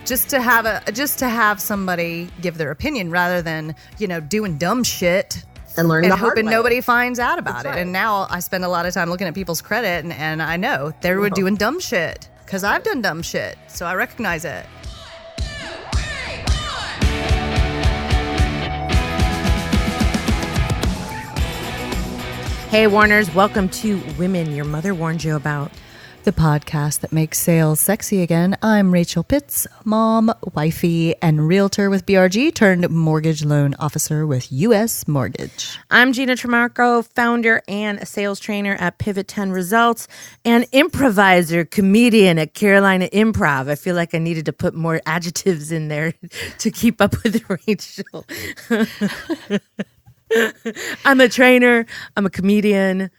just to have somebody give their opinion rather than, doing dumb shit and learning the hard hoping way. nobody finds out about That's it. right. And now I spend a lot of time looking at people's credit, and I know they were doing dumb shit because I've done dumb shit, so I recognize it. Hey, Warners, welcome to Women Your Mother Warned You About, the podcast that makes sales sexy again. I'm Rachel Pitts, mom, wifey, and realtor with BRG turned mortgage loan officer with U.S. Mortgage. I'm Gina Tremarco, founder and a sales trainer at Pivot 10 Results and improviser, comedian at Carolina Improv. I feel like I needed to put more adjectives in there to keep up with Rachel. I'm a trainer. I'm a comedian.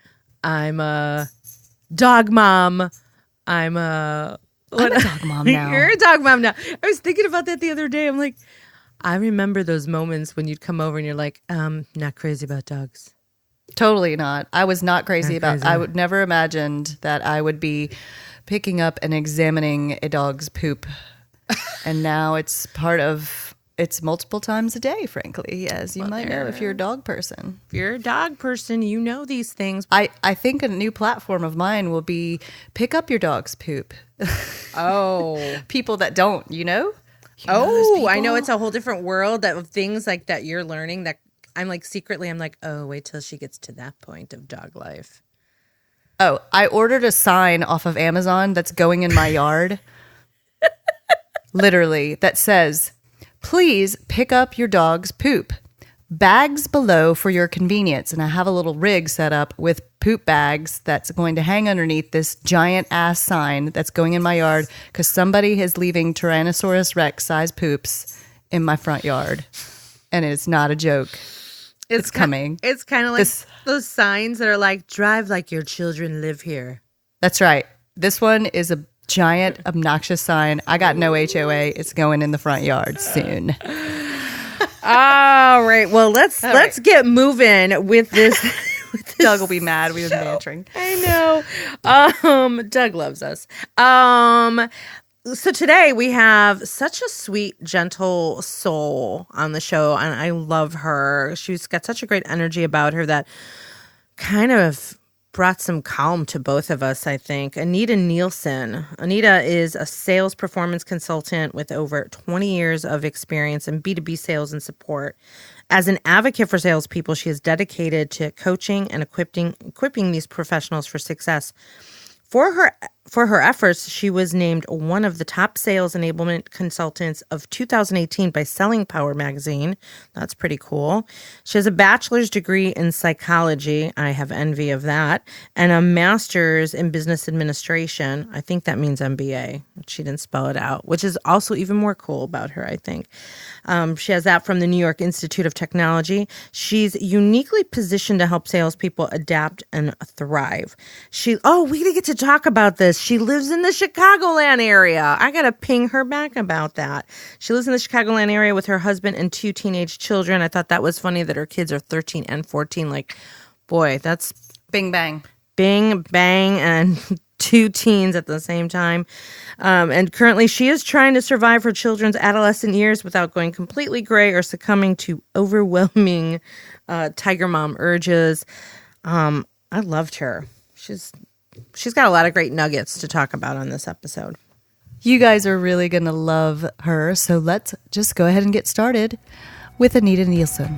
I'm a dog mom. I'm a dog mom now. You're a dog mom now. I was thinking about that the other day. I'm like, I remember those moments when you'd come over and you're like, not crazy about dogs. Totally not. I was not crazy about. I would never imagined that I would be picking up and examining a dog's poop, and now it's part of. It's multiple times a day, frankly, as you might know if you're a dog person. If you're a dog person, you know these things. I think a new platform of mine will be pick up your dog's poop. Oh. People that don't, You know I know it's a whole different world of things like that you're learning that I'm like secretly, I'm like, oh, wait till she gets to that point of dog life. Oh, I ordered a sign off of Amazon that's going in my yard. Literally, that says, please pick up your dog's poop. Bags below for your convenience. And I have a little rig set up with poop bags that's going to hang underneath this giant ass sign that's going in my yard because somebody is leaving Tyrannosaurus Rex size poops in my front yard. And it's not a joke. It's coming. It's kind of like those signs that are like, drive like your children live here. That's right. This one is a giant, obnoxious sign. I got no HOA. It's going in the front yard soon. All right. Well, let's get moving with this. Doug will be mad. We've been bantering. I know. Doug loves us. So today we have such a sweet, gentle soul on the show, and I love her. She's got such a great energy about her that kind of brought some calm to both of us, I think. Anita Nielsen. Anita is a sales performance consultant with over 20 years of experience in B2B sales and support. As an advocate for salespeople, she is dedicated to coaching and equipping these professionals for success. For her efforts, she was named one of the top sales enablement consultants of 2018 by Selling Power magazine. That's pretty cool. She has a bachelor's degree in psychology. I have envy of that. And a master's in business administration. I think that means MBA. She didn't spell it out, which is also even more cool about her, I think. She has that from the New York Institute of Technology. She's uniquely positioned to help salespeople adapt and thrive. We didn't get to talk about this. She lives in the Chicagoland area. I got to ping her back about that. She lives in the Chicagoland area with her husband and 2 teenage children. I thought that was funny that her kids are 13 and 14. Like, boy, that's bing, bang. Bing, bang, and 2 teens at the same time. And currently she is trying to survive her children's adolescent years without going completely gray or succumbing to overwhelming tiger mom urges. I loved her. She's got a lot of great nuggets to talk about on this episode. You guys are really going to love her, so let's just go ahead and get started with Anita Nielsen.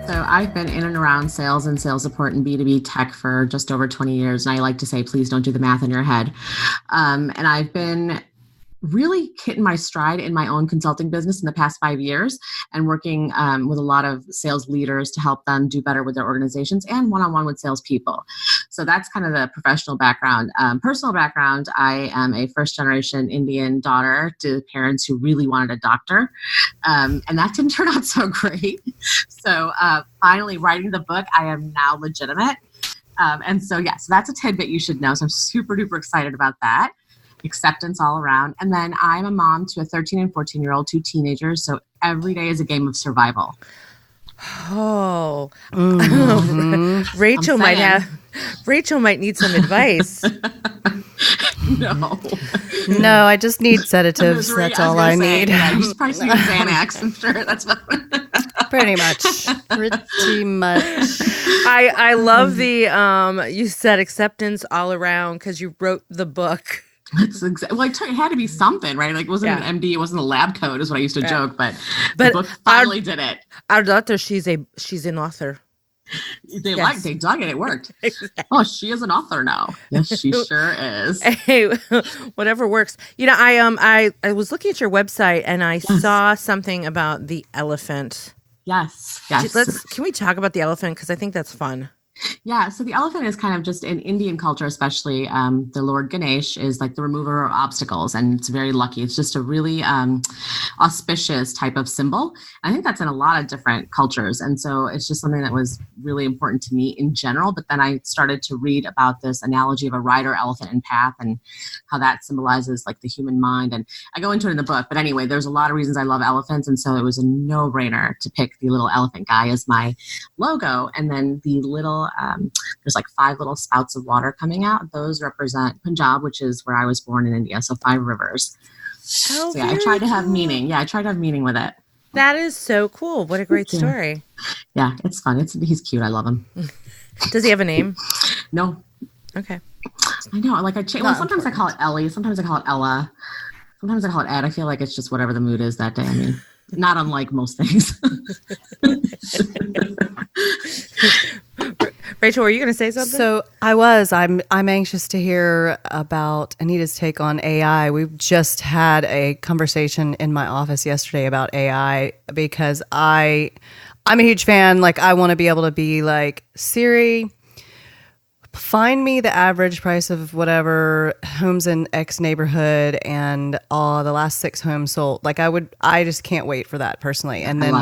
So I've been in and around sales and sales support and B2B tech for just over 20 years. And I like to say, please don't do the math in your head. And I've been really hitting my stride in my own consulting business in the past 5 years and working with a lot of sales leaders to help them do better with their organizations and one-on-one with salespeople. So that's kind of the professional background. Personal background, I am a first-generation Indian daughter to parents who really wanted a doctor. And that didn't turn out so great. So finally writing the book, I am now legitimate. And so that's a tidbit you should know. So I'm super duper excited about that. Acceptance all around. And then I'm a mom to a 13 and 14-year-old, 2 teenagers. So every day is a game of survival. Oh, Mm-hmm. Rachel might need some advice. No. No, I just need sedatives. Misery, That's all I need. Yeah, you should probably need Xanax. I'm sure that's Pretty much. Pretty much. I love the you said acceptance all around because you wrote the book. Well, it had to be something, right? Like, it wasn't an MD, it wasn't a lab coat, is what I used to joke, but the book finally did it. Our daughter, she's an author. They dug it. It worked. Exactly. Oh, she is an author now. Yes, she sure is. Hey, whatever works. You know, I was looking at your website and I saw something about the elephant. Yes. Can we talk about the elephant? Because I think that's fun. Yeah, so the elephant is kind of just in Indian culture, especially the Lord Ganesh is like the remover of obstacles, and it's very lucky. It's just a really auspicious type of symbol. I think that's in a lot of different cultures, and so it's just something that was really important to me in general. But then I started to read about this analogy of a rider, elephant, and path, and how that symbolizes like the human mind. And I go into it in the book, but anyway, there's a lot of reasons I love elephants, and so it was a no-brainer to pick the little elephant guy as my logo, and then the little there's like 5 little spouts of water coming out. Those represent Punjab, which is where I was born in India. So 5 rivers. Oh, so yeah, I tried to have meaning. Yeah, I tried to have meaning with it. That is so cool. What a great story. Yeah, it's fun. He's cute. I love him. Does he have a name? No. Okay. I know. Like sometimes I call it Ellie. Sometimes I call it Ella. Sometimes I call it Ed. I feel like it's just whatever the mood is that day. I mean, not unlike most things. Rachel, were you going to say something? So I'm anxious to hear about Anita's take on AI. We've just had a conversation in my office yesterday about AI because I'm a huge fan. Like, I want to be able to be like, Siri, find me the average price of whatever homes in X neighborhood and all the last 6 homes sold. Like, I just can't wait for that personally. And then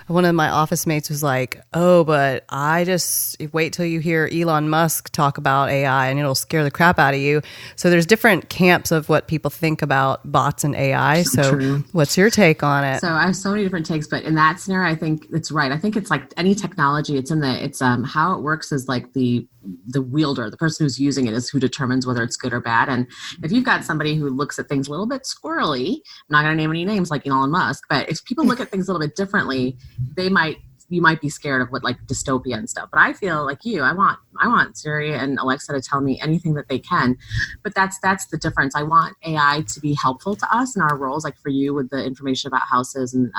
one of my office mates was like, oh, but I just wait till you hear Elon Musk talk about AI and it'll scare the crap out of you. So there's different camps of what people think about bots and AI. So True. What's your take on it? So I have so many different takes, but in that scenario, I think it's right. I think it's like any technology, it's how it works is like the wielder, the person who's using it is who determines whether it's good or bad. And if you've got somebody who looks at things a little bit squirrely, I'm not going to name any names like Elon Musk, but if people look at things a little bit differently, you might be scared of what like dystopia and stuff. But I feel like I want Siri and Alexa to tell me anything that they can. But that's the difference. I want AI to be helpful to us in our roles, like for you with the information about houses and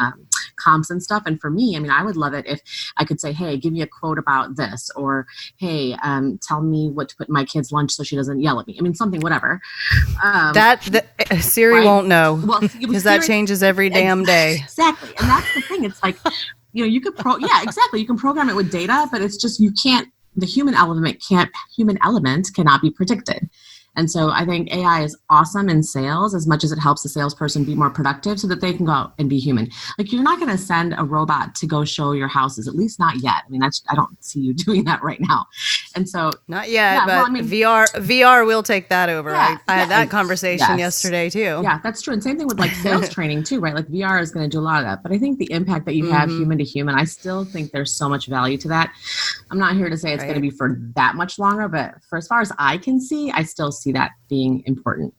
comps and stuff. And for me, I mean, I would love it if I could say, hey, give me a quote about this, or hey, tell me what to put in my kid's lunch so she doesn't yell at me. I mean, something, whatever. Siri right? won't know, well, because that changes every damn day. Exactly. And that's the thing. It's like, you could exactly. You can program it with data, but it's just, the human element cannot be predicted. And so I think AI is awesome in sales as much as it helps the salesperson be more productive so that they can go out and be human. Like, you're not going to send a robot to go show your houses, at least not yet. I mean, I don't see you doing that right now. And so not yet, but VR will take that over. I had that conversation yesterday too. Yeah, that's true. And same thing with like sales training too, right? Like VR is going to do a lot of that. But I think the impact that you have human to human, I still think there's so much value to that. I'm not here to say it's going to be for that much longer, but for as far as I can see, I still see that being important.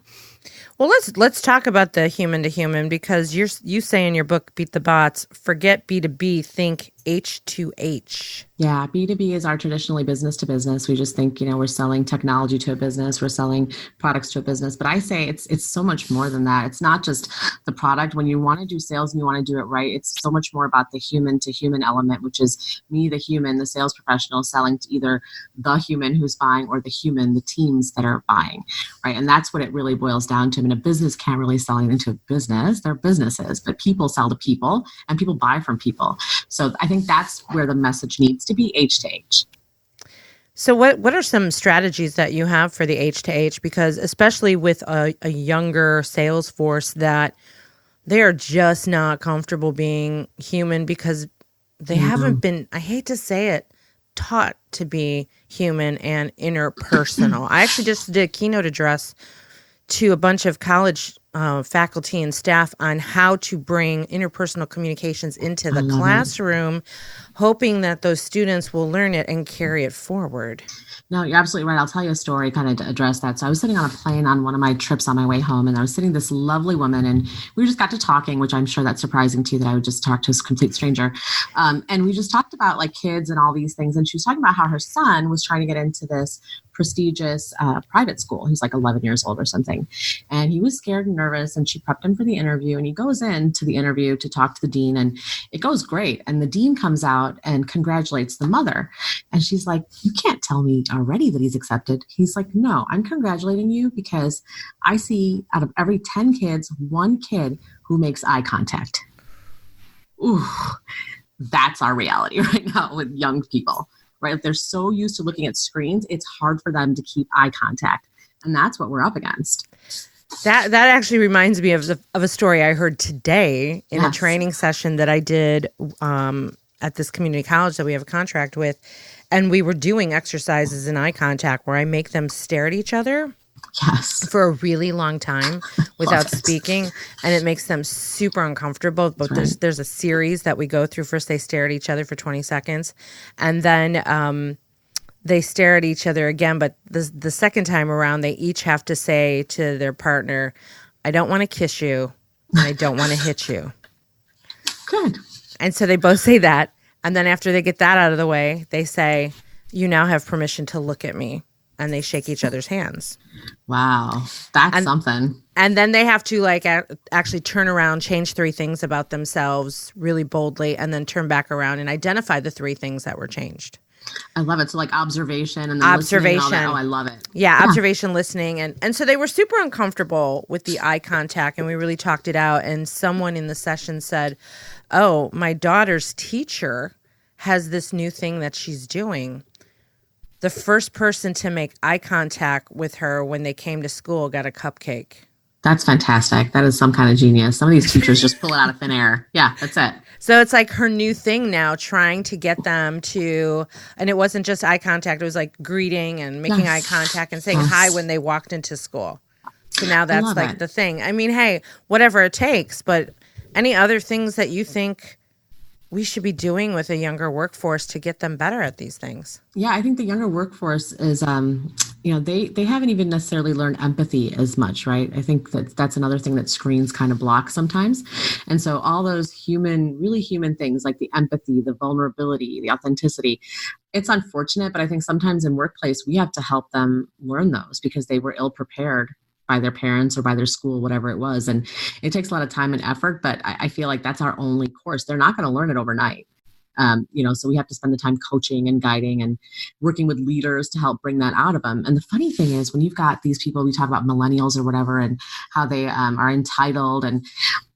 Well, let's talk about the human to human, because you say in your book, Beat the Bots, forget B2B, think H2H. Yeah, B2B is our traditionally business to business. We just think, we're selling technology to a business, we're selling products to a business. But I say it's so much more than that. It's not just the product. When you want to do sales and you want to do it right, it's so much more about the human to human element, which is me, the human, the sales professional, selling to either the human who's buying or the human, the teams that are buying, right? And that's what it really boils down to. I mean, a business can't really sell into a business. They're businesses, but people sell to people and people buy from people. So I think that's where the message needs to be, H to H. So what are some strategies that you have for the H to H? Because especially with a younger sales force, that they are just not comfortable being human because they haven't been, I hate to say it, taught to be human and interpersonal. I actually just did a keynote address to a bunch of college faculty and staff on how to bring interpersonal communications into the classroom, hoping that those students will learn it and carry it forward. No, you're absolutely right. I'll tell you a story kind of to address that. So I was sitting on a plane on one of my trips on my way home, and I was sitting this lovely woman, and we just got to talking, which I'm sure that's surprising to you that I would just talk to a complete stranger. And we just talked about like kids and all these things. And she was talking about how her son was trying to get into this prestigious private school. He's like 11 years old or something. And he was scared and nervous, and she prepped him for the interview, and he goes into the interview to talk to the dean, and it goes great. And the dean comes out and congratulates the mother. And she's like, "You can't tell me already that he's accepted." He's like, "No, I'm congratulating you because I see out of every 10 kids, one kid who makes eye contact." Ooh, that's our reality right now with young people, right? If they're so used to looking at screens, it's hard for them to keep eye contact. And that's what we're up against. That actually reminds me of a story I heard today in a training session that I did at this community college that we have a contract with. And we were doing exercises in eye contact where I make them stare at each other for a really long time without speaking. And it makes them super uncomfortable. But there's a series that we go through. First, they stare at each other for 20 seconds. And then they stare at each other again. But the second time around, they each have to say to their partner, "I don't want to kiss you, and I don't want to hit you." Good. And so they both say that. And then after they get that out of the way, they say, "You now have permission to look at me." And they shake each other's hands. Wow. That's something. And then they have to like actually turn around, change 3 things about themselves really boldly, and then turn back around and identify the 3 things that were changed. I love it. So like observation and then observation. And all that. Oh, I love it. Yeah, observation, listening. And so they were super uncomfortable with the eye contact, and we really talked it out. And someone in the session said, "Oh, my daughter's teacher has this new thing that she's doing. The first person to make eye contact with her when they came to school got a cupcake." That's fantastic. That is some kind of genius. Some of these teachers just pull it out of thin air. Yeah, that's it. So it's like her new thing now, trying to get them to, and it wasn't just eye contact. It was like greeting and making eye contact and saying hi when they walked into school. So now that's like the thing. I mean, hey, whatever it takes, but any other things that you think we should be doing with a younger workforce to get them better at these things? Yeah, I think the younger workforce is, they haven't even necessarily learned empathy as much, right? I think that's another thing that screens kind of block sometimes. And so all those really human things like the empathy, the vulnerability, the authenticity, it's unfortunate, but I think sometimes in workplace, we have to help them learn those because they were ill prepared by their parents or by their school, whatever it was. And it takes a lot of time and effort, but I feel like that's our only course. They're not going to learn it overnight. So we have to spend the time coaching and guiding and working with leaders to help bring that out of them. And the funny thing is when you've got these people, we talk about millennials or whatever, and how they are entitled. And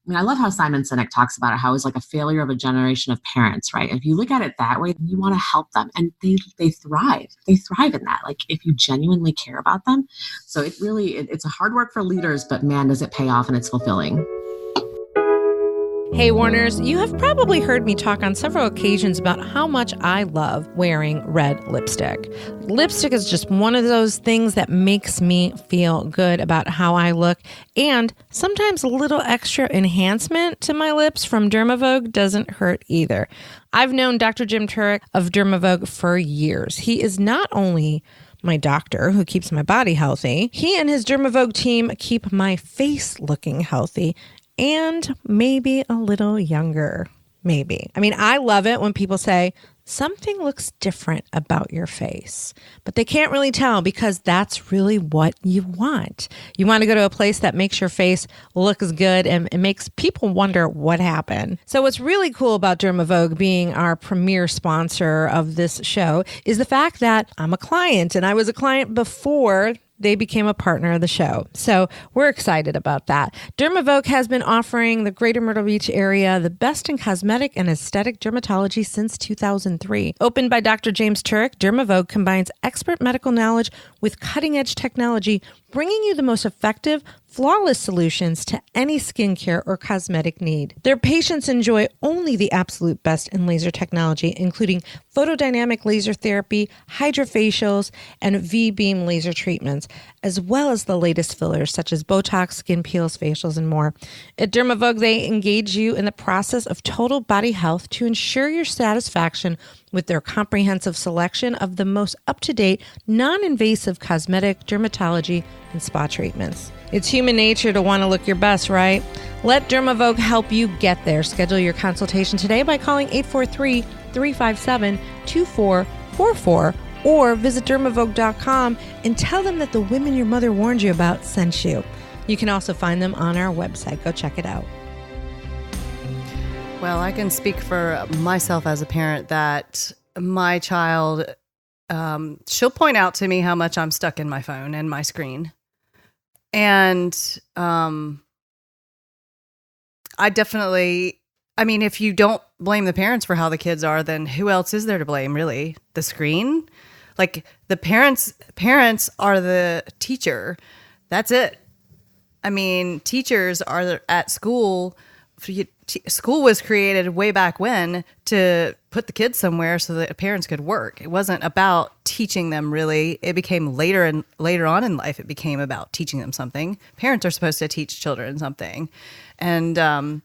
I mean, I love how Simon Sinek talks about it, how it's like a failure of a generation of parents, right? If you look at it that way, you want to help them and they thrive. They thrive in that, like if you genuinely care about them. So it's a hard work for leaders, but man, does it pay off and it's fulfilling. Hey, Warners, you have probably heard me talk on several occasions about how much I love wearing red lipstick. Lipstick is just one of those things that makes me feel good about how I look, and sometimes a little extra enhancement to my lips from Dermavogue doesn't hurt either. I've known Dr. Jim Turek of Dermavogue for years. He is not only my doctor who keeps my body healthy, he and his Dermavogue team keep my face looking healthy and maybe a little younger, maybe. I mean, I love it when people say, something looks different about your face, but they can't really tell because that's really what you want. You want to go to a place that makes your face look as good and it makes people wonder what happened. So what's really cool about Dermavogue being our premier sponsor of this show is the fact that I'm a client, and I was a client before they became a partner of the show. So we're excited about that. Dermavogue has been offering the greater Myrtle Beach area the best in cosmetic and aesthetic dermatology since 2003. Opened by Dr. James Turek, Dermavogue combines expert medical knowledge with cutting-edge technology, bringing you the most effective, flawless solutions to any skincare or cosmetic need. Their patients enjoy only the absolute best in laser technology, including photodynamic laser therapy, hydrofacials, and V-beam laser treatments, as well as the latest fillers such as Botox, skin peels, facials, and more. At Dermavogue, they engage you in the process of total body health to ensure your satisfaction with their comprehensive selection of the most up-to-date, non-invasive cosmetic, dermatology, and spa treatments. It's human nature to want to look your best, right? Let Dermavogue help you get there. Schedule your consultation today by calling 843-357-2444 or visit dermavogue.com and tell them that the women your mother warned you about sent you. You can also find them on our website. Go check it out. Well, I can speak for myself as a parent that my child, she'll point out to me how much I'm stuck in my phone and my screen. And I definitely, I mean, if you don't blame the parents for how the kids are, then who else is there to blame, really? The screen? Like, the parents are the teacher. That's it. I mean, teachers are at school. School was created way back when to put the kids somewhere so that parents could work. It wasn't about teaching them, really. It became later on in life, it became about teaching them something. Parents are supposed to teach children something. And I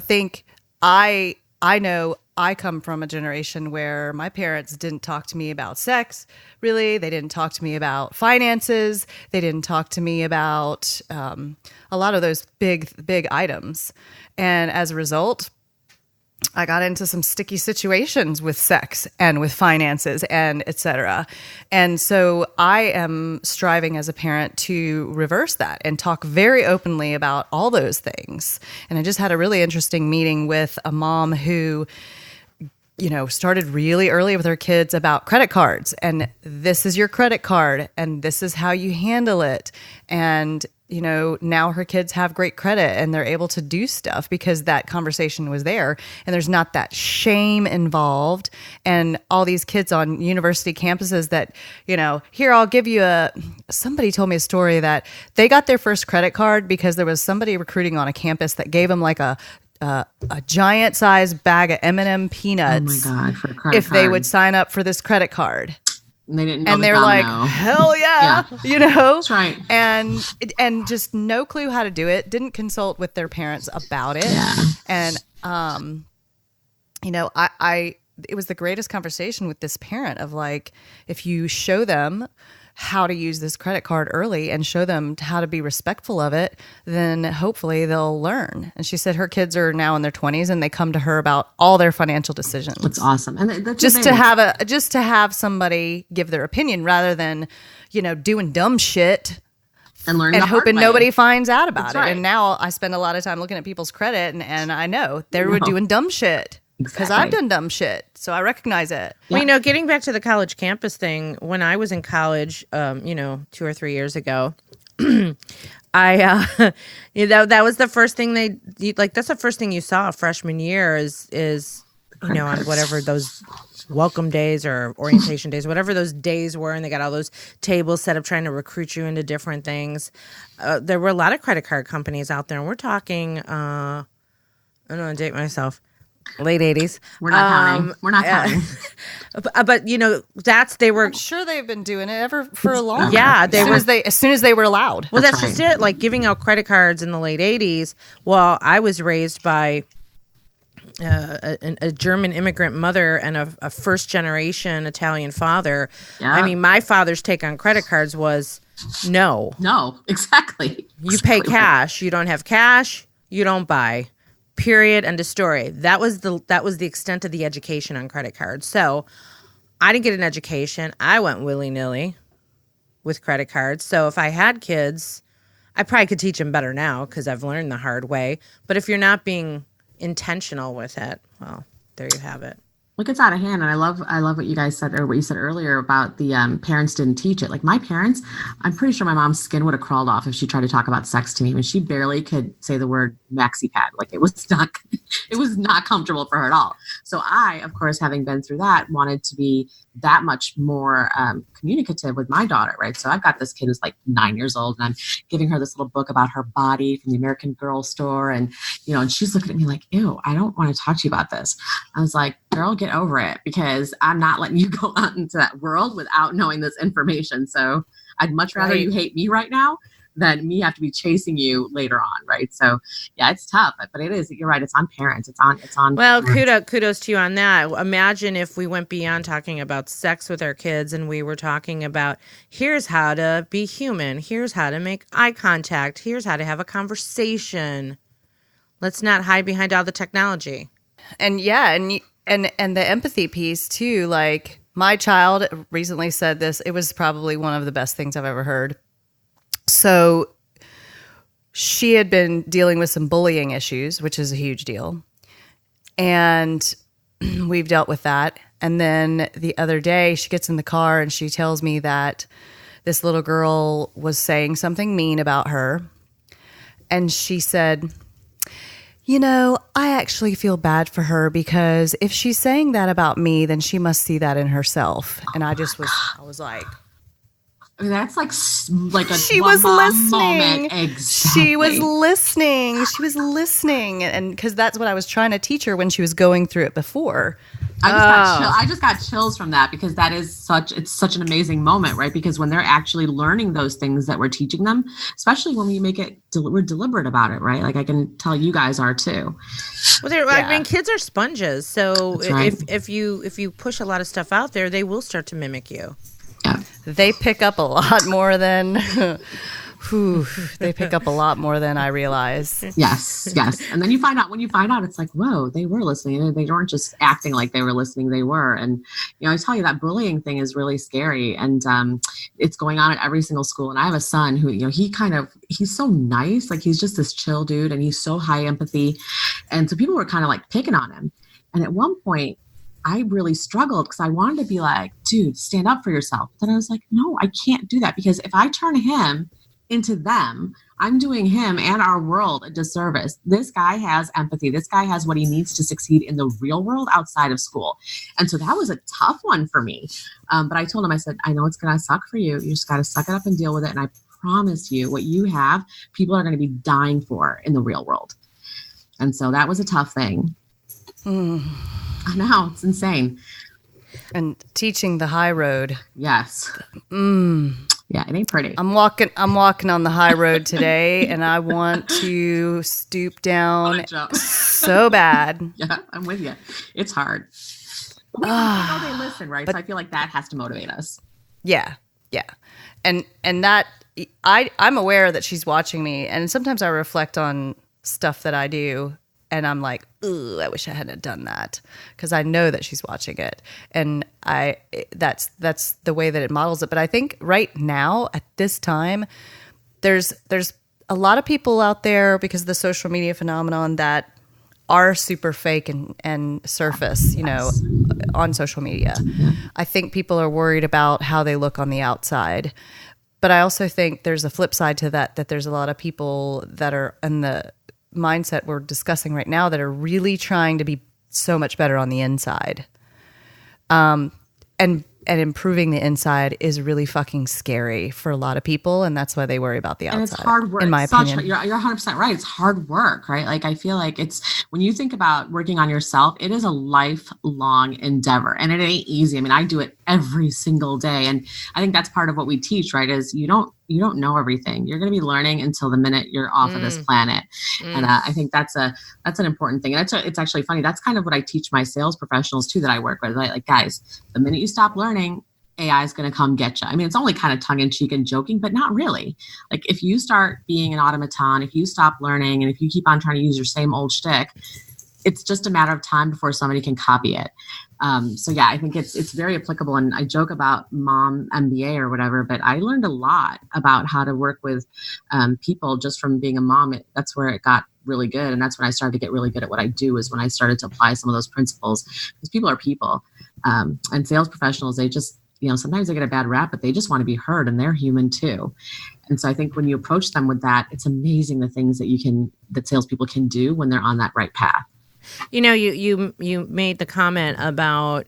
think I know I come from a generation where my parents didn't talk to me about sex, really. They didn't talk to me about finances. They didn't talk to me about a lot of those big items. And as a result, I got into some sticky situations with sex and with finances and et cetera. And so I am striving as a parent to reverse that and talk very openly about all those things. And I just had a really interesting meeting with a mom who, you know, started really early with her kids about credit cards, and this is your credit card and this is how you handle it. And, you know, now her kids have great credit and they're able to do stuff because that conversation was there and there's not that shame involved. And all these kids on university campuses that, you know, here, I'll give you somebody told me a story that they got their first credit card because there was somebody recruiting on a campus that gave them like a giant sized bag of M&M peanuts. Oh my God, for a credit if card. they would sign up for this credit card. And they didn't know And the they're like, domino. hell yeah, you know? That's right. And just no clue how to do it. Didn't consult with their parents about it. Yeah. And, you know, it was the greatest conversation with this parent of like, if you show them how to use this credit card early and show them how to be respectful of it, then hopefully they'll learn. And she said her kids are now in their 20s and they come to her about all their financial decisions. That's awesome. And that's just to have somebody give their opinion rather than, you know, doing dumb shit and learn and the hard hoping way. nobody finds out about That's it. right. And now I spend a lot of time looking at people's credit and I know they were doing dumb shit because Exactly. I've done dumb shit. So I recognize it. Well, you know, getting back to the college campus thing, when I was in college, you know, 2 or 3 years ago, I, you know, that was the first thing that's the first thing you saw freshman year is, you know, on whatever those welcome days or orientation days, whatever those days were. And they got all those tables set up trying to recruit you into different things. There were a lot of credit card companies out there, and we're talking, I don't want to date myself. Late 80s. We're not counting. We're not counting. But you know, I'm sure they've been doing it for a long time. Yeah, as soon as they were allowed. Well, that's right. just it. Like giving out credit cards in the late 80s. Well, I was raised by a German immigrant mother and a first generation Italian father. Yeah. I mean, my father's take on credit cards was no. No, exactly. You pay cash. You don't have cash. You don't buy. Period. End of story. That was the extent of the education on credit cards. So I didn't get an education. I went willy-nilly with credit cards. So if I had kids, I probably could teach them better now because I've learned the hard way. But if you're not being intentional with it, well, there you have it. Look, it's out of hand. And I love what you guys said, or what you said earlier about the parents didn't teach it. Like my parents, I'm pretty sure my mom's skin would have crawled off if she tried to talk about sex to me when she barely could say the word maxi pad. Like it was not comfortable for her at all. So I, of course, having been through that, wanted to be that much more communicative with my daughter, right? So I've got this kid who's like 9 years old, and I'm giving her this little book about her body from the American Girl store. And, and she's looking at me like, ew, I don't want to talk to you about this. I was like, girl, get over it, because I'm not letting you go out into that world without knowing this information. So I'd much rather you hate me right now than me have to be chasing you later on, right? So yeah, it's tough, but it is. You're right. It's on parents. It's on. Well, kudos to you on that. Imagine if we went beyond talking about sex with our kids and we were talking about here's how to be human, here's how to make eye contact, here's how to have a conversation. Let's not hide behind all the technology. And and the empathy piece too. Like my child recently said this. It was probably one of the best things I've ever heard. So she had been dealing with some bullying issues, which is a huge deal. And we've dealt with that. And then the other day she gets in the car and she tells me that this little girl was saying something mean about her. And she said, I actually feel bad for her, because if she's saying that about me, then she must see that in herself. And I was like, I mean, that's like a she was listening. Exactly. She was listening. And because that's what I was trying to teach her when she was going through it before. I just got chills from that, because it's such an amazing moment, right? Because when they're actually learning those things that we're teaching them, especially when we make it, we're deliberate about it, right? Like I can tell you guys are too. Well, I mean, kids are sponges. So right. if you push a lot of stuff out there, they will start to mimic you. Yeah. They pick up a lot more than I realize. Yes. And then when you find out, it's like, whoa, they were listening. They weren't just acting like they were listening. They were. And, I tell you, that bullying thing is really scary. And it's going on at every single school. And I have a son who, he's so nice. Like he's just this chill dude, and he's so high empathy. And so people were kind of like picking on him. And at one point, I really struggled, because I wanted to be like, dude, stand up for yourself. But then I was like, no, I can't do that, because if I turn him into them, I'm doing him and our world a disservice. This guy has empathy. This guy has what he needs to succeed in the real world outside of school. And so that was a tough one for me. But I told him, I said, I know it's going to suck for you. You just got to suck it up and deal with it. And I promise you, what you have, people are going to be dying for in the real world. And so that was a tough thing. I know, it's insane. And teaching the high road. Yes. Yeah, it ain't pretty. I'm walking on the high road today, and I want to stoop down so bad. Yeah, I'm with you. It's hard. But I know they listen, right? So I feel like that has to motivate us. Yeah. And that I'm aware that she's watching me, and sometimes I reflect on stuff that I do. And I'm like, ooh, I wish I hadn't done that, because I know that she's watching it, and that's the way that it models it. But I think right now at this time, there's a lot of people out there, because of the social media phenomenon, that are super fake and surface, on social media. I think people are worried about how they look on the outside. But I also think there's a flip side to that there's a lot of people that are in the mindset we're discussing right now that are really trying to be so much better on the inside. And improving the inside is really fucking scary for a lot of people, and that's why they worry about the outside. And it's hard work. In my opinion. You're 100% right. It's hard work, right? Like I feel like when you think about working on yourself, it is a lifelong endeavor, and it ain't easy. I mean, I do it every single day, and I think that's part of what we teach, right? Is you don't know everything. You're going to be learning until the minute you're off of this planet. And I think that's an important thing. And it's actually funny. That's kind of what I teach my sales professionals too, that I work with. Right? Like, guys, the minute you stop learning, AI is going to come get you. I mean, it's only kind of tongue in cheek and joking, but not really. Like if you start being an automaton, if you stop learning, and if you keep on trying to use your same old shtick, it's just a matter of time before somebody can copy it. So yeah, I think it's very applicable. And I joke about mom MBA or whatever, but I learned a lot about how to work with people just from being a mom. That's where it got really good. And that's when I started to get really good at what I do, is when I started to apply some of those principles, because people are people. And sales professionals, they just, sometimes they get a bad rap, but they just want to be heard, and they're human too. And so I think when you approach them with that, it's amazing the things that salespeople can do when they're on that right path. You made the comment about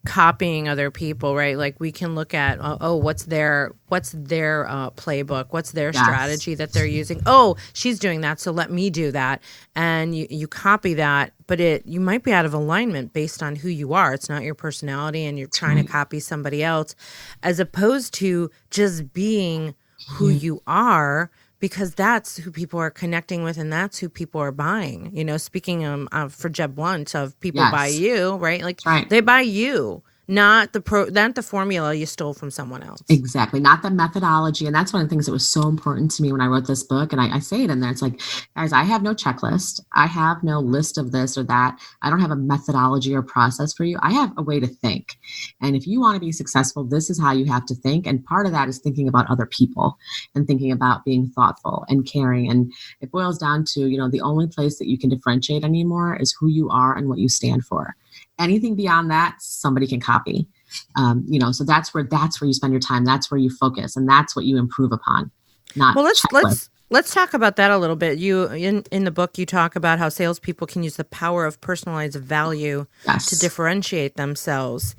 copying other people, right? Like we can look at, what's their playbook, what's their strategy that they're using. Oh, she's doing that, so let me do that, and you copy that, but you might be out of alignment based on who you are. It's not your personality, and you're trying to copy somebody else, as opposed to just being who you are. Because that's who people are connecting with, and that's who people are buying. Speaking for Jeb Blunt of people buy you, right? Like they buy you, not the formula you stole from someone else. Exactly, not the methodology. And that's one of the things that was so important to me when I wrote this book. And I say it in there. It's like, guys, I have no checklist. I have no list of this or that. I don't have a methodology or process for you. I have a way to think. And if you want to be successful, this is how you have to think. And part of that is thinking about other people and thinking about being thoughtful and caring. And it boils down to, the only place that you can differentiate anymore is who you are and what you stand for. Anything beyond that, somebody can copy. So that's where you spend your time. That's where you focus, and that's what you improve upon. Let's talk about that a little bit. You in the book, you talk about how salespeople can use the power of personalized value to differentiate themselves.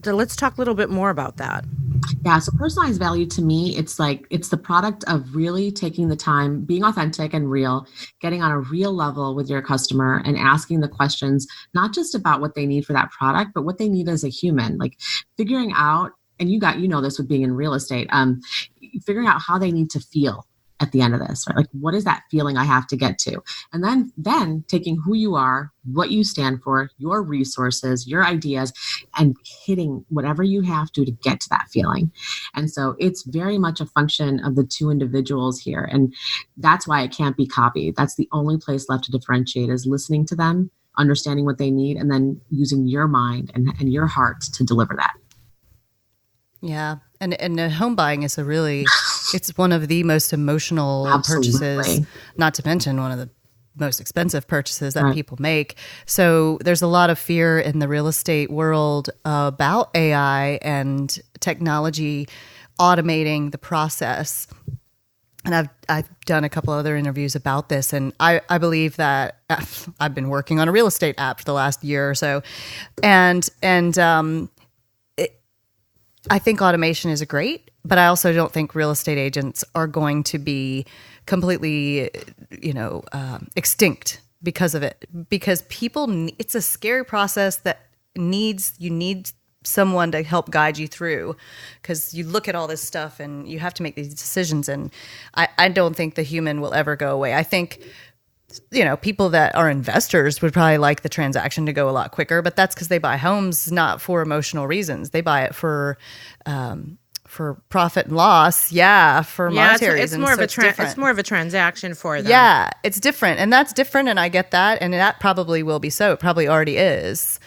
So let's talk a little bit more about that. Yeah. So personalized value to me, it's the product of really taking the time, being authentic and real, getting on a real level with your customer and asking the questions, not just about what they need for that product, but what they need as a human, like figuring out, and you know this with being in real estate, figuring out how they need to feel at the end of this, right? Like, what is that feeling I have to get to? And then taking who you are, what you stand for, your resources, your ideas, and hitting whatever you have to get to that feeling. And so it's very much a function of the two individuals here. And that's why it can't be copied. That's the only place left to differentiate, is listening to them, understanding what they need, and then using your mind and your heart to deliver that. Yeah. And home buying is it's one of the most emotional purchases, not to mention one of the most expensive purchases that people make. So there's a lot of fear in the real estate world about AI and technology automating the process. And I've done a couple other interviews about this, and I believe that I've been working on a real estate app for the last year or so, and I think automation is great, but I also don't think real estate agents are going to be completely, extinct because of it. Because it's a scary process that you need someone to help guide you through, because you look at all this stuff and you have to make these decisions. And I don't think the human will ever go away. I think people that are investors would probably like the transaction to go a lot quicker, but that's because they buy homes not for emotional reasons. They buy it for profit and loss. Yeah, for monetary reasons. It's more of a transaction for them. Yeah, it's different, and that's different, and I get that, and that probably will be so. It probably already is.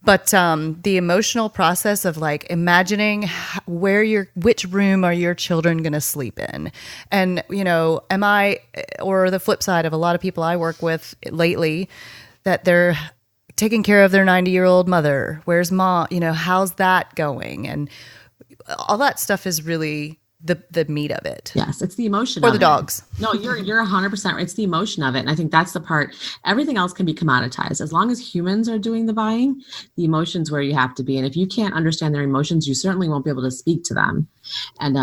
But the emotional process of like imagining which room are your children going to sleep in? And, am I, or the flip side of a lot of people I work with lately, that they're taking care of their 90-year-old mother. Where's mom? How's that going? And all that stuff is really the meat of it. Yes, it's the emotion or of the it. Dogs. No, you're 100% right. It's the emotion of it. And I think that's the part. Everything else can be commoditized. As long as humans are doing the buying, the emotions where you have to be. And if you can't understand their emotions, you certainly won't be able to speak to them. And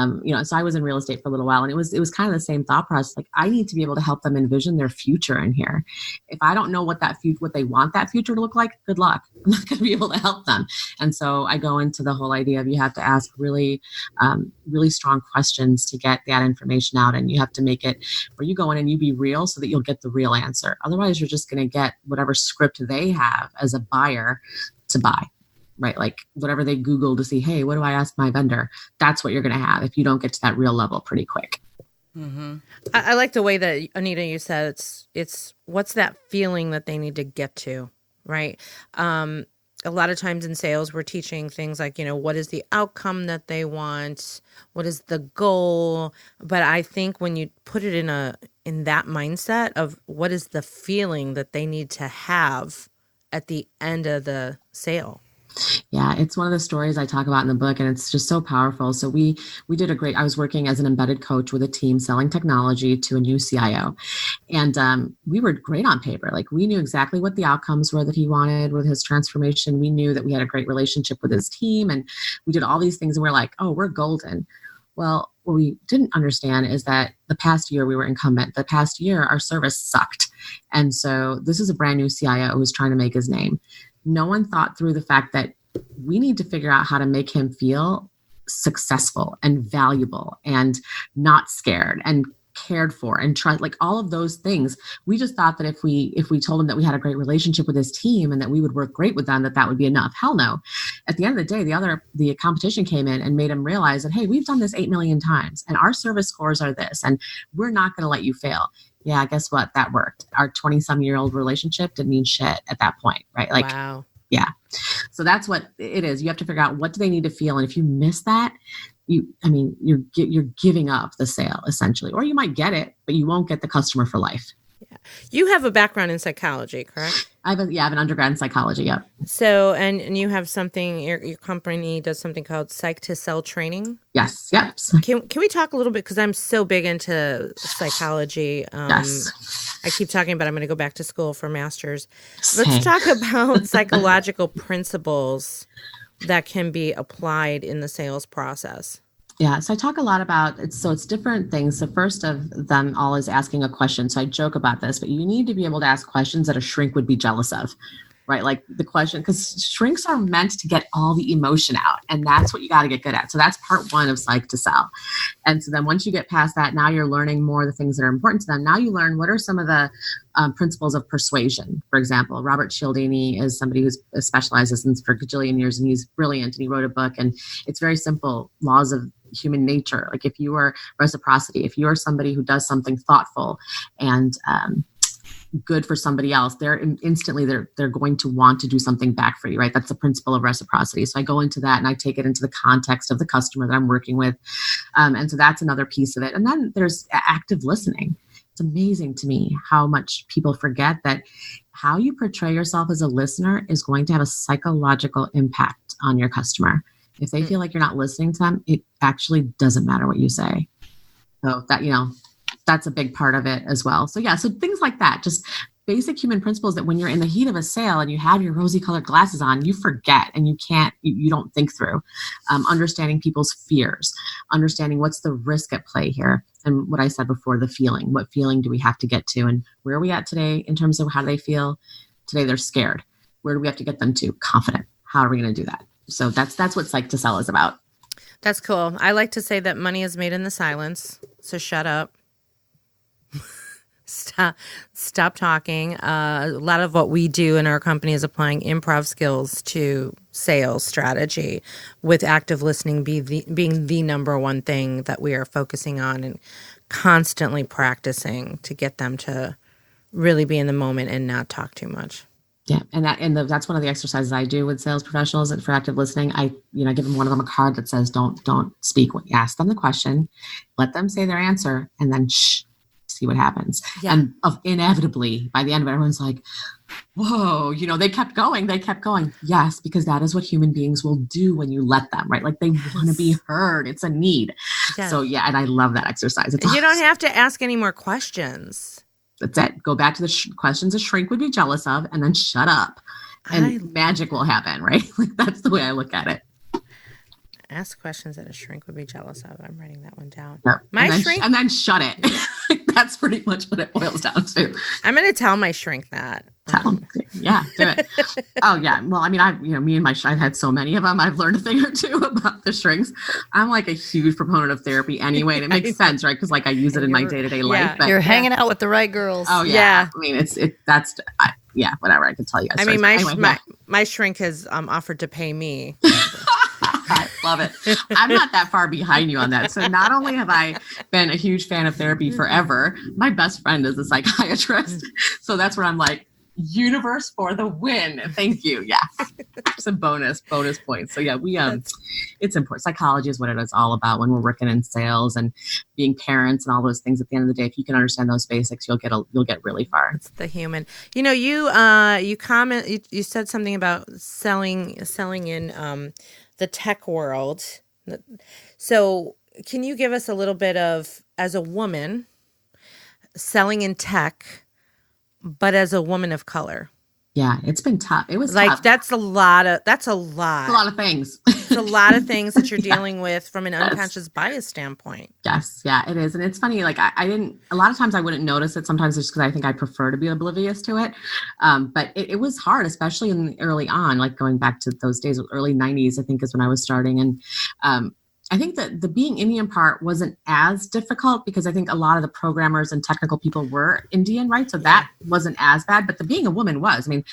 so I was in real estate for a little while, and it was kind of the same thought process. Like, I need to be able to help them envision their future in here. If I don't know what they want that future to look like, good luck. I'm not going to be able to help them. And so I go into the whole idea of you have to ask really, really strong questions to get that information out, and you have to make it where you go in and you be real so that you'll get the real answer. Otherwise, you're just going to get whatever script they have as a buyer to buy. Right? Like whatever they Google to see, hey, what do I ask my vendor? That's what you're going to have if you don't get to that real level pretty quick. Mm-hmm. I like the way that, Anita, you said it's what's that feeling that they need to get to, right? A lot of times in sales, we're teaching things like, what is the outcome that they want? What is the goal? But I think when you put it in that mindset of what is the feeling that they need to have at the end of the sale, Yeah, it's one of the stories I talk about in the book, and it's just so powerful. So we did I was working as an embedded coach with a team selling technology to a new CIO. And we were great on paper. Like, we knew exactly what the outcomes were that he wanted with his transformation. We knew that we had a great relationship with his team, and we did all these things, and we're like, oh, we're golden. Well, what we didn't understand is that the past year we were incumbent. The past year, our service sucked. And so this is a brand new CIO who's trying to make his name. No one thought through the fact that we need to figure out how to make him feel successful and valuable and not scared and cared for and trust, like all of those things. We just thought that if we told him that we had a great relationship with his team and that we would work great with them, that would be enough. Hell no. At the end of the day, the competition came in and made him realize that, hey, we've done this 8 million times and our service scores are this, and we're not going to let you fail. Yeah, guess what? That worked. Our 20-some-year-old relationship didn't mean shit at that point, right? Like, wow. Yeah. So that's what it is. You have to figure out, what do they need to feel? And if you miss that, you're giving up the sale essentially, or you might get it, but you won't get the customer for life. Yeah. You have a background in psychology, correct? I have an undergrad in psychology. Yeah. So, and you have something, your company does something called Psych to Sell training. Yes. Yep. Can we talk a little bit? Cause I'm so big into psychology. Yes. I keep talking about, I'm going to go back to school for master's. Let's talk about psychological principles that can be applied in the sales process. Yeah. So I talk a lot about it. So it's different things. The first of them all is asking a question. So I joke about this, but you need to be able to ask questions that a shrink would be jealous of, right? Like the question, because shrinks are meant to get all the emotion out, and that's what you got to get good at. So that's part one of Psych to Sell. And so then once you get past that, now you're learning more of the things that are important to them. Now you learn what are some of the principles of persuasion. For example, Robert Cialdini is somebody who specializes in for a gajillion years, and he's brilliant, and he wrote a book, and it's very simple. Laws of human nature. Like, if you are reciprocity, if you are somebody who does something thoughtful and good for somebody else, they're instantly going to want to do something back for you, right? That's the principle of reciprocity. So I go into that and I take it into the context of the customer that I'm working with. And so that's another piece of it. And then there's active listening. It's amazing to me how much people forget that how you portray yourself as a listener is going to have a psychological impact on your customer. If they feel like you're not listening to them, it actually doesn't matter what you say. So that, that's a big part of it as well. So yeah, so things like that, just basic human principles that when you're in the heat of a sale and you have your rosy colored glasses on, you forget and you don't think through. Understanding people's fears, understanding what's the risk at play here. And what I said before, the feeling, what feeling do we have to get to, and where are we at today in terms of how do they feel? Today they're scared. Where do we have to get them to? Confident. How are we going to do that? So that's what Psych to Sell is about. That's cool. I like to say that money is made in the silence. So shut up. Stop talking. A lot of what we do in our company is applying improv skills to sales strategy, with active listening being the number one thing that we are focusing on and constantly practicing to get them to really be in the moment and not talk too much. Yeah, that's one of the exercises I do with sales professionals for active listening. I give them one of them a card that says don't speak. Ask them the question, let them say their answer, and then see what happens. Yeah. And inevitably, by the end of it, everyone's like, "Whoa!" They kept going. Yes, because that is what human beings will do when you let them. Right? Like, they want to be heard. It's a need. Yes. So yeah, and I love that exercise. You don't have to ask any more questions. That's it. Go back to the questions a shrink would be jealous of, and then shut up, and magic will happen, right? Like, that's the way I look at it. Ask questions that a shrink would be jealous of. I'm writing that one down. Yep. And then shut it. That's pretty much what it boils down to. I'm going to tell my shrink that. Yeah, do it. Oh yeah. Well, I mean, I've had so many of them. I've learned a thing or two about the shrinks. I'm like a huge proponent of therapy anyway. And it makes sense, right? Because I use it in my day-to-day life. But you're hanging out with the right girls. Oh yeah. I mean, whatever. I can tell you guys. I mean, my shrink has offered to pay me. I love it. I'm not that far behind you on that. So not only have I been a huge fan of therapy forever, my best friend is a psychiatrist. So that's where I'm like, universe for the win. Thank you. Yeah. Some bonus points. So yeah, it's important. Psychology is what it is all about when we're working in sales and being parents and all those things. At the end of the day, if you can understand those basics, you'll get really far. It's the human. You said something about selling in the tech world. So can you give us a little bit of, as a woman selling in tech, but as a woman of color? Yeah, it's been tough. It was like, tough. That's a lot. It's a lot of things. It's a lot of things that you're dealing with from an unconscious bias standpoint. Yes. Yeah, it is. And it's funny. Like a lot of times I wouldn't notice it. Sometimes it's because I think I prefer to be oblivious to it. But it was hard, especially in early on, like going back to those days, early 90s, I think is when I was starting. And, I think that the being Indian part wasn't as difficult because I think a lot of the programmers and technical people were Indian, right? So that wasn't as bad, but the being a woman was. I mean,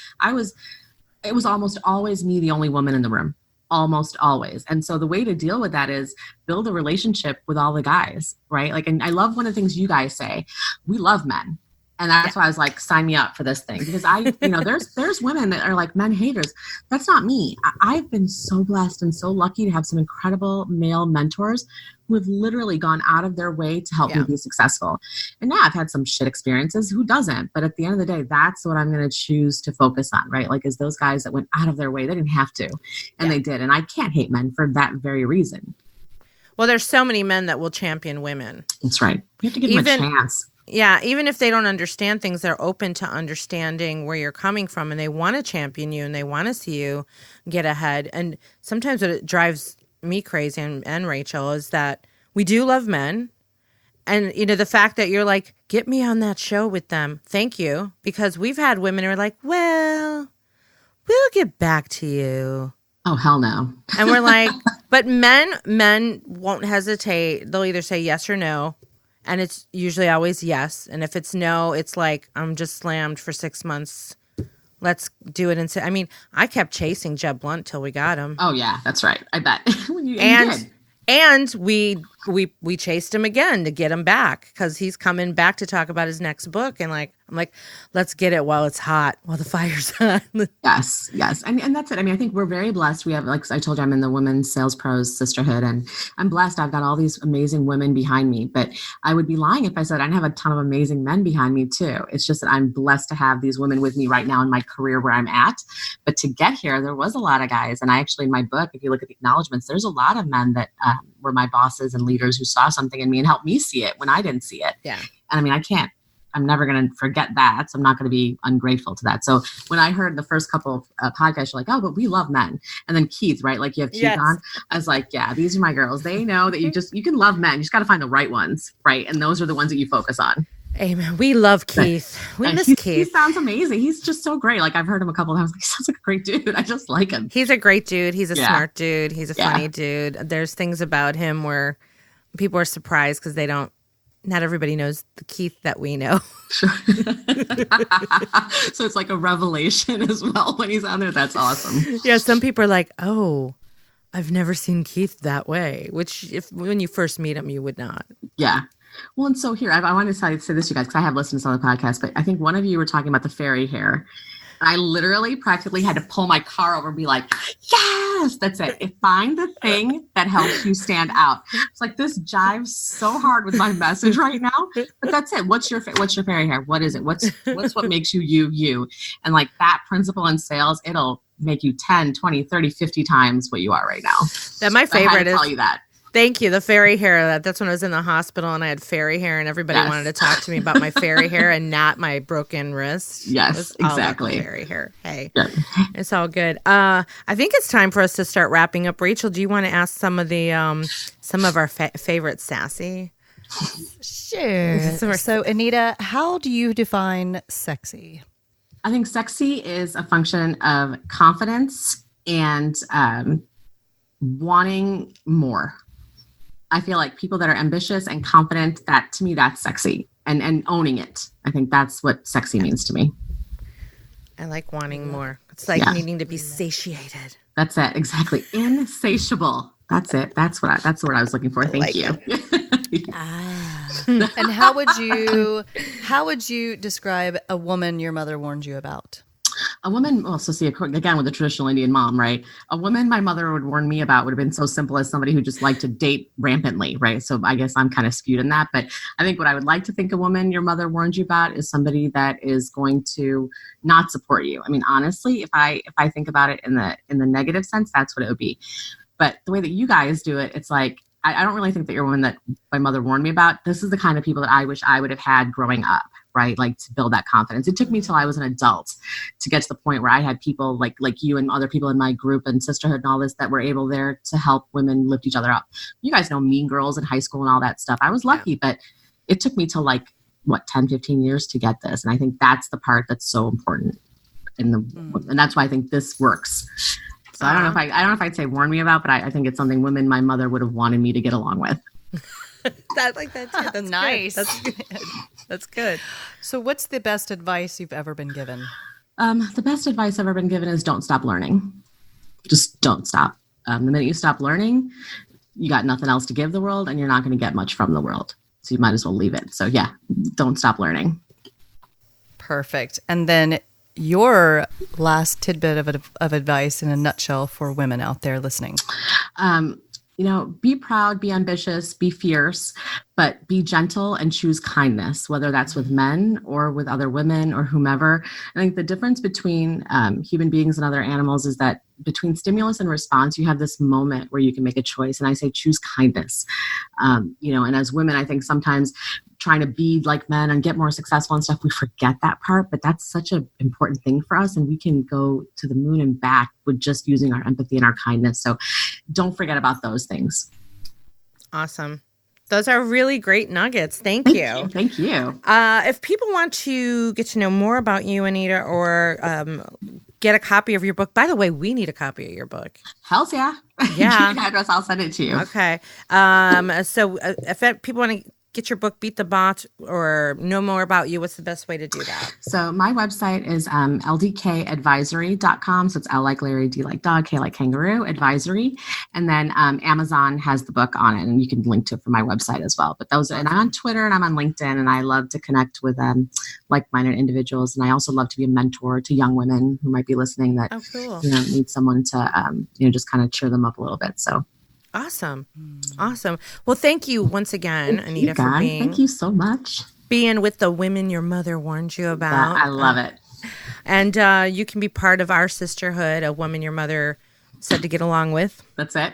it was almost always me, the only woman in the room, almost always. And so the way to deal with that is build a relationship with all the guys, right? Like, and I love one of the things you guys say, we love men. And that's why I was like, sign me up for this thing. Because there's women that are like men haters. That's not me. I've been so blessed and so lucky to have some incredible male mentors who have literally gone out of their way to help me be successful. And I've had some shit experiences. Who doesn't? But at the end of the day, that's what I'm going to choose to focus on, right? Like, is those guys that went out of their way. They didn't have to. And they did. And I can't hate men for that very reason. Well, there's so many men that will champion women. That's right. You have to give them a chance. Yeah, even if they don't understand things, they're open to understanding where you're coming from, and they want to champion you and they want to see you get ahead. And sometimes what it drives me crazy and Rachel is that we do love men. And, the fact that you're like, get me on that show with them. Thank you. Because we've had women who are like, well, we'll get back to you. Oh, hell no. And we're like, but men won't hesitate. They'll either say yes or no. And it's usually always yes. And if it's no, it's like, I'm just slammed for 6 months. Let's do it. I kept chasing Jeb Blunt till we got him. Oh, yeah, that's right. I bet. And we chased him again to get him back because he's coming back to talk about his next book. And I'm like, let's get it while it's hot, while the fire's hot. Yes. And that's it. I mean, I think we're very blessed. We have, like I told you, I'm in the Women's Sales Pros Sisterhood, and I'm blessed. I've got all these amazing women behind me, but I would be lying if I said I didn't have a ton of amazing men behind me too. It's just that I'm blessed to have these women with me right now in my career where I'm at. But to get here, there was a lot of guys. And I actually, in my book, if you look at the acknowledgments, there's a lot of men that were my bosses and leaders who saw something in me and helped me see it when I didn't see it. Yeah. And I mean, I'm never going to forget that. So I'm not going to be ungrateful to that. So when I heard the first couple of podcasts, you're like, oh, but we love men. And then Keith, right? Like you have Keith on. I was like, yeah, these are my girls. They know that you can love men. You just got to find the right ones. Right. And those are the ones that you focus on. Amen. We love Keith. We miss Keith. He sounds amazing. He's just so great. Like I've heard him a couple of times. He sounds like a great dude. I just like him. He's a great dude. He's a smart dude. He's a funny dude. There's things about him where people are surprised because not everybody knows the Keith that we know. Sure. So it's like a revelation as well when he's on there. That's awesome. Yeah. Some people are like, oh, I've never seen Keith that way, which when you first meet him, you would not. Yeah. Well, and so here, I want to say this, you guys, because I have listened to some of the podcasts, but I think one of you were talking about the fairy hair. And I literally practically had to pull my car over and be like, yes, that's it. Find the thing that helps you stand out. It's like this jives so hard with my message right now, but that's it. What's your fairy hair? What is it? What's what makes you? And like that principle in sales, it'll make you 10, 20, 30, 50 times what you are right now. That my favorite I had to tell you that. Thank you. The fairy hair. That's when I was in the hospital and I had fairy hair and everybody wanted to talk to me about my fairy hair and not my broken wrist. Yes, exactly. Fairy hair. Hey, It's all good. I think it's time for us to start wrapping up. Rachel, do you want to ask some of our favorite sassy? Sure. So Anita, how do you define sexy? I think sexy is a function of confidence and wanting more. I feel like people that are ambitious and confident, that to me, that's sexy and owning it. I think that's what sexy means to me. I like wanting more. It's like needing to be satiated. That's it. Exactly. Insatiable. That's it. That's what I was looking for. Thank you. And how would you describe a woman your mother warned you about? A woman, well, so see, again, with the traditional Indian mom, right? A woman my mother would warn me about would have been so simple as somebody who just liked to date rampantly, right? So I guess I'm kind of skewed in that. But I think what I would like to think a woman your mother warned you about is somebody that is going to not support you. I mean, honestly, if I think about it in the negative sense, that's what it would be. But the way that you guys do it, it's like, I don't really think that you're a woman that my mother warned me about. This is the kind of people that I wish I would have had growing up, right? Like to build that confidence. It took me till I was an adult to get to the point where I had people like you and other people in my group and sisterhood and all this that were able there to help women lift each other up. You guys know Mean Girls in high school and all that stuff. I was lucky, but it took me till 10, 15 years to get this. And I think that's the part that's so important and that's why I think this works. So I don't know if I'd say warn me about, but I think it's something women my mother would have wanted me to get along with. I like that too. That's nice. Good. That's good. That's good. So what's the best advice you've ever been given? The best advice I've ever been given is don't stop learning. Just don't stop. The minute you stop learning, you got nothing else to give the world and you're not going to get much from the world. So you might as well leave it. So yeah, don't stop learning. Perfect. And then your last tidbit of advice in a nutshell for women out there listening. Be proud, be ambitious, be fierce, but be gentle and choose kindness, whether that's with men or with other women or whomever. I think the difference between human beings and other animals is that between stimulus and response, you have this moment where you can make a choice. And I say choose kindness. And as women, I think sometimes trying to be like men and get more successful and stuff, we forget that part, but that's such an important thing for us. And we can go to the moon and back with just using our empathy and our kindness. So don't forget about those things. Awesome. Those are really great nuggets. Thank you. Thank you. If people want to get to know more about you, Anita, or get a copy of your book, by the way, we need a copy of your book. Hells yeah. Yeah. Give me an address, I'll send it to you. Okay. So if people want to get your book, Beat the Bot, or know more about you, what's the best way to do that? So my website is ldkadvisory.com. So it's L like Larry, D like dog, K like kangaroo, advisory. And then Amazon has the book on it, and you can link to it from my website as well. But and I'm on Twitter and I'm on LinkedIn, and I love to connect with like-minded individuals. And I also love to be a mentor to young women who might be listening that need someone to just kind of cheer them up a little bit. So Awesome. Well, thank you once again, Anita, for being. Thank you so much. Being with the women your mother warned you about. I love it. And you can be part of our sisterhood, a woman your mother said to get along with. That's it.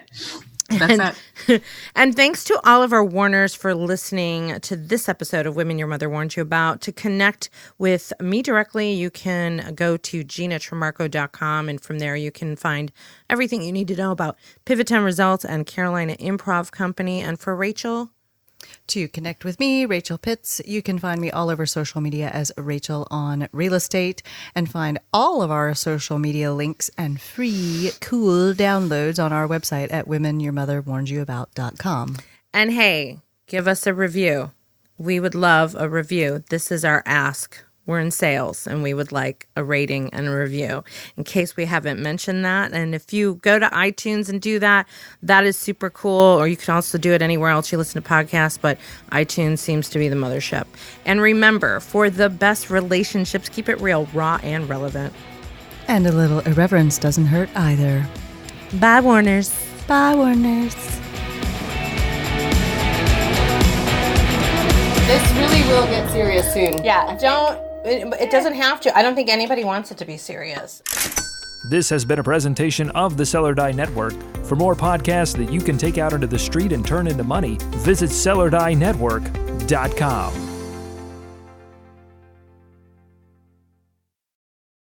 That's it. And thanks to all of our warners for listening to this episode of Women Your Mother Warned You About. To connect with me directly, you can go to GinaTramarco.com, and from there you can find everything you need to know about Pivot 10 Results and Carolina Improv Company. And for Rachel, to connect with me, Rachel Pitts, you can find me all over social media as Rachel on Real Estate, and find all of our social media links and free cool downloads on our website at womenyourmotherwarnedYouAbout.com. And hey, give us a review. We would love a review. This is our ask. We're in sales, and we would like a rating and a review in case we haven't mentioned that. And if you go to iTunes and do that, that is super cool. Or you can also do it anywhere else you listen to podcasts, but iTunes seems to be the mothership. And remember, for the best relationships, keep it real, raw, and relevant. And a little irreverence doesn't hurt either. Bye, Warners. Bye, Warners. This really will get serious soon. Yeah, it doesn't have to. I don't think anybody wants it to be serious. This has been a presentation of the Sell or Die Network. For more podcasts that you can take out into the street and turn into money, visit sellerdienetwork.com.